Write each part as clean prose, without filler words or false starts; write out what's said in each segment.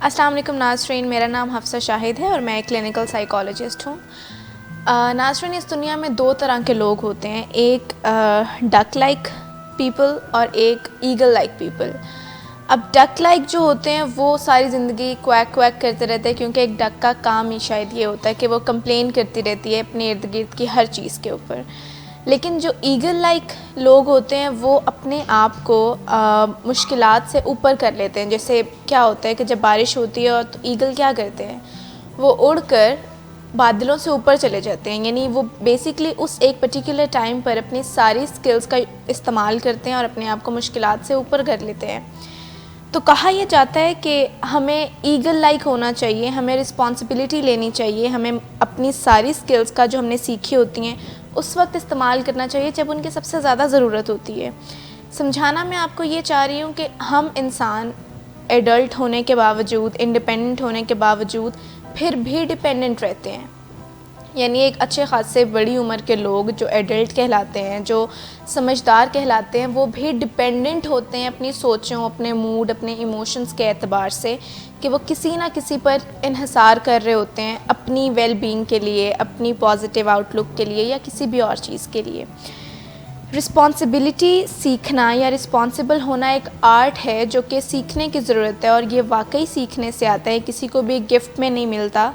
السلام علیکم ناظرین، میرا نام حفصہ شاہد ہے اور میں ایک کلینکل سائیکالوجسٹ ہوں۔ ناظرین، اس دنیا میں دو طرح کے لوگ ہوتے ہیں، ایک ڈک لائک پیپل اور ایک ایگل لائک پیپل۔ اب ڈک لائک جو ہوتے ہیں وہ ساری زندگی کویک کویک کرتے رہتے ہیں، کیونکہ ایک ڈک کا کام ہی شاید یہ ہوتا ہے کہ وہ کمپلین کرتی رہتی ہے اپنے ارد گرد کی ہر چیز کے اوپر۔ لیکن جو ایگل لائک لوگ ہوتے ہیں وہ اپنے آپ کو مشکلات سے اوپر کر لیتے ہیں۔ جیسے کیا ہوتا ہے کہ جب بارش ہوتی ہے اور تو ایگل کیا کرتے ہیں، وہ اڑ کر بادلوں سے اوپر چلے جاتے ہیں، یعنی وہ بیسیکلی اس ایک پرٹیکولر ٹائم پر اپنی ساری سکلز کا استعمال کرتے ہیں اور اپنے آپ کو مشکلات سے اوپر کر لیتے ہیں۔ تو کہا یہ جاتا ہے کہ ہمیں ایگل لائک ہونا چاہیے، ہمیں رسپانسبلٹی لینی چاہیے، ہمیں اپنی ساری سکلز کا جو ہم نے سیکھی ہوتی ہیں اس وقت استعمال کرنا چاہیے جب ان کی سب سے زیادہ ضرورت ہوتی ہے۔ سمجھانا میں آپ کو یہ چاہ رہی ہوں کہ ہم انسان ایڈلٹ ہونے کے باوجود، انڈیپینڈنٹ ہونے کے باوجود پھر بھی ڈیپینڈنٹ رہتے ہیں۔ یعنی ایک اچھے خاصے بڑی عمر کے لوگ جو ایڈلٹ کہلاتے ہیں، جو سمجھدار کہلاتے ہیں، وہ بھی ڈیپینڈنٹ ہوتے ہیں اپنی سوچوں، اپنے موڈ، اپنے ایموشنز کے اعتبار سے، کہ وہ کسی نہ کسی پر انحصار کر رہے ہوتے ہیں اپنی ویل بینگ کے لیے، اپنی پازیٹیو آؤٹ لک کے لیے یا کسی بھی اور چیز کے لیے۔ رسپانسبلٹی سیکھنا یا رسپانسبل ہونا ایک آرٹ ہے جو کہ سیکھنے کی ضرورت ہے، اور یہ واقعی سیکھنے سے آتا ہے، کسی کو بھی گفٹ میں نہیں ملتا۔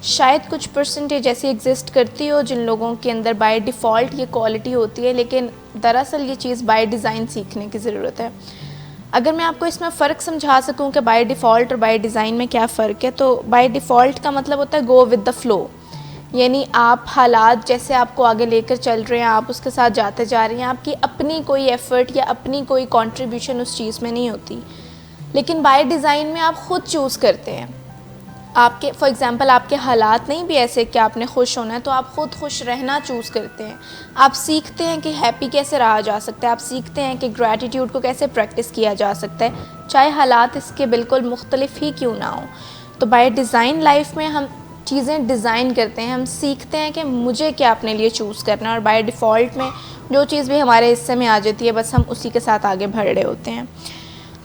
شاید کچھ پرسنٹیج ایسی ایگزسٹ کرتی ہو جن لوگوں کے اندر بائی ڈیفالٹ یہ کوالٹی ہوتی ہے، لیکن دراصل یہ چیز بائی ڈیزائن سیکھنے کی ضرورت ہے۔ اگر میں آپ کو اس میں فرق سمجھا سکوں کہ بائی ڈیفالٹ اور بائی ڈیزائن میں کیا فرق ہے، تو بائی ڈیفالٹ کا مطلب ہوتا ہے گو ود دا فلو، یعنی آپ حالات جیسے آپ کو آگے لے کر چل رہے ہیں، آپ اس کے ساتھ جاتے جا رہے ہیں، آپ کی اپنی کوئی ایفرٹ یا اپنی کوئی کنٹریبیوشن اس چیز میں نہیں ہوتی۔ لیکن بائی ڈیزائن میں آپ خود چوز کرتے ہیں، آپ کے فار ایگزامپل آپ کے حالات نہیں بھی ایسے کہ آپ نے خوش ہونا ہے، تو آپ خود خوش رہنا چوز کرتے ہیں۔ آپ سیکھتے ہیں کہ ہیپی کیسے رہا جا سکتا ہے، آپ سیکھتے ہیں کہ گریٹیٹیوڈ کو کیسے پریکٹس کیا جا سکتا ہے، چاہے حالات اس کے بالکل مختلف ہی کیوں نہ ہوں۔ تو بائی ڈیزائن لائف میں ہم چیزیں ڈیزائن کرتے ہیں، ہم سیکھتے ہیں کہ مجھے کیا اپنے لیے چوز کرنا ہے، اور بائی ڈیفالٹ میں جو چیز بھی ہمارے حصے میں آ جاتی ہے بس ہم اسی کے ساتھ آگے بڑھ رہے ہوتے ہیں۔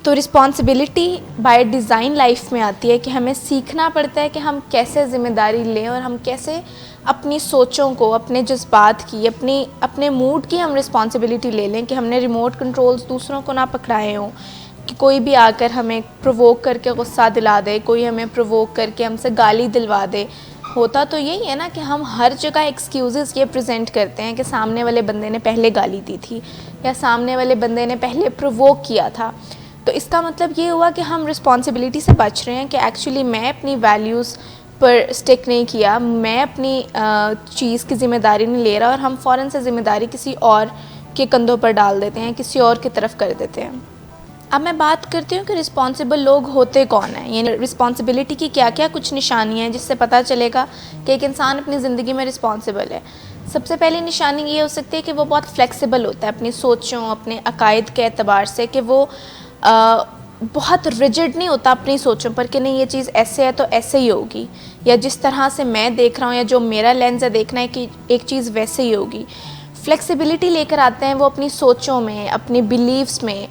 تو رسپانسبلٹی بائی ڈیزائن لائف میں آتی ہے کہ ہمیں سیکھنا پڑتا ہے کہ ہم کیسے ذمہ داری لیں اور ہم کیسے اپنی سوچوں کو، اپنے جذبات کی، اپنے موڈ کی ہم رسپانسبلٹی لے لیں، کہ ہم نے ریموٹ کنٹرولز دوسروں کو نہ پکڑائے ہوں، کہ کوئی بھی آ کر ہمیں پرووک کر کے غصہ دلا دے، کوئی ہمیں پرووک کر کے ہم سے گالی دلوا دے۔ ہوتا تو یہی ہے نا کہ ہم ہر جگہ ایکسکیوزز یہ پریزنٹ کرتے ہیں کہ سامنے والے بندے نے پہلے گالی دی تھی یا سامنے والے بندے نے پہلے پرووک کیا تھا۔ تو اس کا مطلب یہ ہوا کہ ہم رسپانسبلٹی سے بچ رہے ہیں، کہ ایکچولی میں اپنی ویلیوز پر سٹک نہیں کیا، میں اپنی چیز کی ذمہ داری نہیں لے رہا، اور ہم فوراً سے ذمہ داری کسی اور کے کندھوں پر ڈال دیتے ہیں، کسی اور کی طرف کر دیتے ہیں۔ اب میں بات کرتی ہوں کہ رسپانسبل لوگ ہوتے کون ہیں، یعنی رسپانسبلٹی کی کیا کیا کچھ نشانیاں ہیں جس سے پتہ چلے گا کہ ایک انسان اپنی زندگی میں رسپانسبل ہے۔ سب سے پہلی نشانی یہ ہو سکتی ہے کہ وہ بہت فلیکسیبل ہوتا ہے اپنی سوچوں، اپنے عقائد کے اعتبار سے، کہ وہ بہت ریجڈ نہیں ہوتا اپنی سوچوں پر کہ نہیں یہ چیز ایسے ہے تو ایسے ہی ہوگی، یا جس طرح سے میں دیکھ رہا ہوں یا جو میرا لینز ہے دیکھنا ہے کہ ایک چیز ویسے ہی ہوگی۔ فلیکسیبلٹی لے کر آتے ہیں وہ اپنی سوچوں میں، اپنی بیلیفز میں۔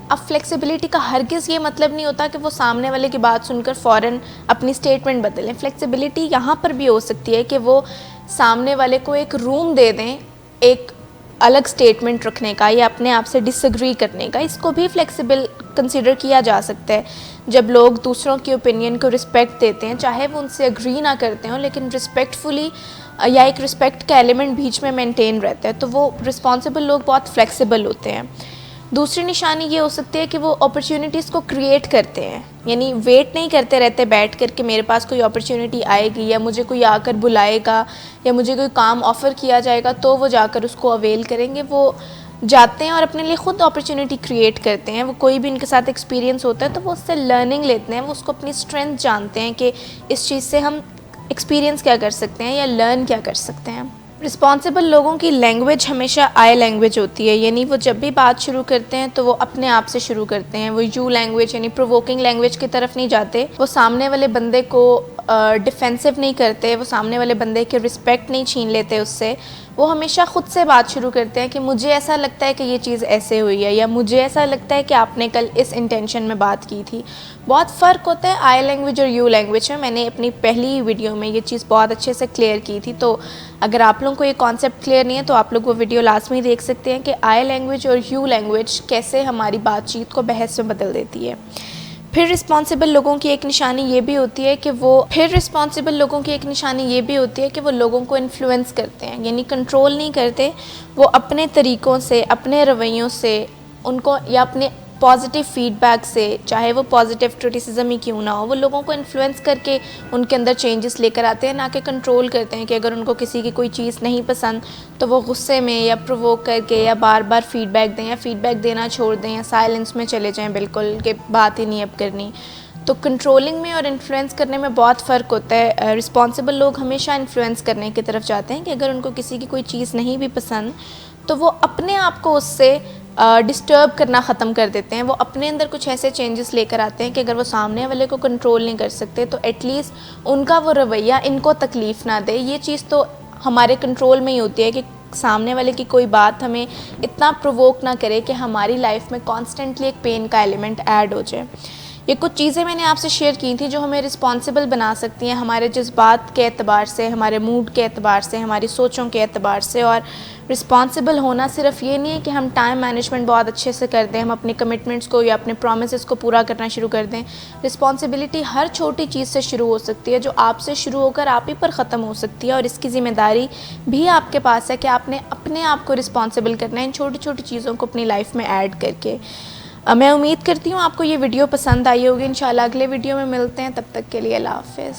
اب فلیکسیبلٹی کا ہرگز یہ مطلب نہیں ہوتا کہ وہ سامنے والے کی بات سن کر فوراً اپنی سٹیٹمنٹ بدلیں۔ فلیکسیبلٹی یہاں پر بھی ہو سکتی ہے کہ وہ سامنے والے کو ایک روم دے دیں ایک الگ سٹیٹمنٹ رکھنے کا یا اپنے آپ سے ڈس ایگری کرنے کا۔ اس کو بھی فلیکسیبل کنسیڈر کیا جا سکتا ہے جب لوگ دوسروں کی اوپینین کو رسپیکٹ دیتے ہیں، چاہے وہ ان سے اگری نہ کرتے ہوں، لیکن رسپیکٹفلی یا ایک رسپیکٹ کا ایلیمنٹ بیچ میں مینٹین رہتا ہے، تو وہ رسپانسبل لوگ بہت فلیکسیبل ہوتے ہیں۔ دوسری نشانی یہ ہو سکتی ہے کہ وہ اپرچونیٹیز کو کریٹ کرتے ہیں، یعنی ویٹ نہیں کرتے رہتے بیٹھ کر کہ میرے پاس کوئی اپرچونیٹی آئے گی یا مجھے کوئی آ کر بلائے گا یا مجھے کوئی کام آفر کیا جائے گا تو وہ جا کر اس کو اویل کریں گے۔ وہ جاتے ہیں اور اپنے لیے خود اپرچونیٹی کریٹ کرتے ہیں۔ وہ کوئی بھی ان کے ساتھ ایکسپیرینس ہوتا ہے تو وہ اس سے لرننگ لیتے ہیں، وہ اس کو اپنی اسٹرینتھ جانتے ہیں کہ اس چیز سے ہم ایکسپیرینس کیا کر سکتے ہیں یا لرن کیا کر سکتے ہیں۔ رسپانسبل لوگوں کی لینگویج ہمیشہ آئی لینگویج ہوتی ہے، یعنی وہ جب بھی بات شروع کرتے ہیں تو وہ اپنے آپ سے شروع کرتے ہیں۔ وہ یو لینگویج یعنی پرووکنگ لینگویج کی طرف نہیں جاتے، وہ سامنے والے بندے کو ڈیفینسو نہیں کرتے، وہ سامنے والے بندے کی رسپیکٹ نہیں چھین لیتے اس سے. وہ ہمیشہ خود سے بات شروع کرتے ہیں کہ مجھے ایسا لگتا ہے کہ یہ چیز ایسے ہوئی ہے، یا مجھے ایسا لگتا ہے کہ آپ نے کل اس انٹینشن میں بات کی تھی. بہت فرق ہوتا ہے آئی لینگویج اور یو لینگویج میں. میں نے اپنی پہلی ویڈیو میں یہ چیز بہت اچھے سے کلیئر کی تھی، تو اگر آپ لوگوں کو یہ کانسیپٹ کلیئر نہیں ہے تو آپ لوگ وہ ویڈیو لازمی دیکھ سکتے ہیں کہ آئی لینگویج اور یو لینگویج کیسے ہماری بات چیت کو بحث میں بدل دیتی ہے. پھر رسپانسبل لوگوں کی ایک نشانی یہ بھی ہوتی ہے کہ وہ لوگوں کو انفلوئنس کرتے ہیں، یعنی کنٹرول نہیں کرتے. وہ اپنے طریقوں سے، اپنے رویوں سے ان کو، یا اپنے پازیٹیو فیڈ بیک سے، چاہے وہ پازیٹیو کرٹیسزم ہی کیوں نہ ہو، وہ لوگوں کو انفلوئنس کر کے ان کے اندر چینجز لے کر آتے ہیں، نہ کہ کنٹرول کرتے ہیں. کہ اگر ان کو کسی کی کوئی چیز نہیں پسند تو وہ غصے میں یا پرووک کر کے یا بار بار فیڈ بیک دیں، یا فیڈ بیک دینا چھوڑ دیں، یا سائلنس میں چلے جائیں بالکل کہ بات ہی نہیں اب کرنی. تو کنٹرولنگ میں اور انفلوئنس کرنے میں بہت فرق ہوتا ہے. رسپانسبل لوگ ہمیشہ انفلوئنس کرنے کی طرف جاتے ہیں کہ اگر ان کو کسی کی کوئی چیز نہیں بھی پسند تو وہ اپنے آپ کو اس سے ڈسٹرب کرنا ختم کر دیتے ہیں. وہ اپنے اندر کچھ ایسے چینجز لے کر آتے ہیں کہ اگر وہ سامنے والے کو کنٹرول نہیں کر سکتے تو ایٹ لیسٹ ان کا وہ رویہ ان کو تکلیف نہ دے. یہ چیز تو ہمارے کنٹرول میں ہی ہوتی ہے کہ سامنے والے کی کوئی بات ہمیں اتنا پرووک نہ کرے کہ ہماری لائف میں کانسٹنٹلی ایک پین کا ایلیمنٹ ایڈ ہو جائے. یہ کچھ چیزیں میں نے آپ سے شیئر کی تھیں جو ہمیں رسپانسبل بنا سکتی ہیں ہمارے جذبات کے اعتبار سے، ہمارے موڈ کے اعتبار سے، ہماری سوچوں کے اعتبار سے. اور رسپانسبل ہونا صرف یہ نہیں ہے کہ ہم ٹائم مینجمنٹ بہت اچھے سے کر دیں، ہم اپنی کمٹمنٹس کو یا اپنے پرومسز کو پورا کرنا شروع کر دیں. رسپانسبلٹی ہر چھوٹی چیز سے شروع ہو سکتی ہے، جو آپ سے شروع ہو کر آپ ہی پر ختم ہو سکتی ہے، اور اس کی ذمہ داری بھی آپ کے پاس ہے کہ آپ نے اپنے آپ کو رسپانسبل کرنا ہے ان چھوٹی چھوٹی چیزوں کو اپنی لائف میں ایڈ کر کے. میں امید کرتی ہوں آپ کو یہ ویڈیو پسند آئی ہوگی. انشاءاللہ اگلے ویڈیو میں ملتے ہیں، تب تک کے لیے اللہ حافظ.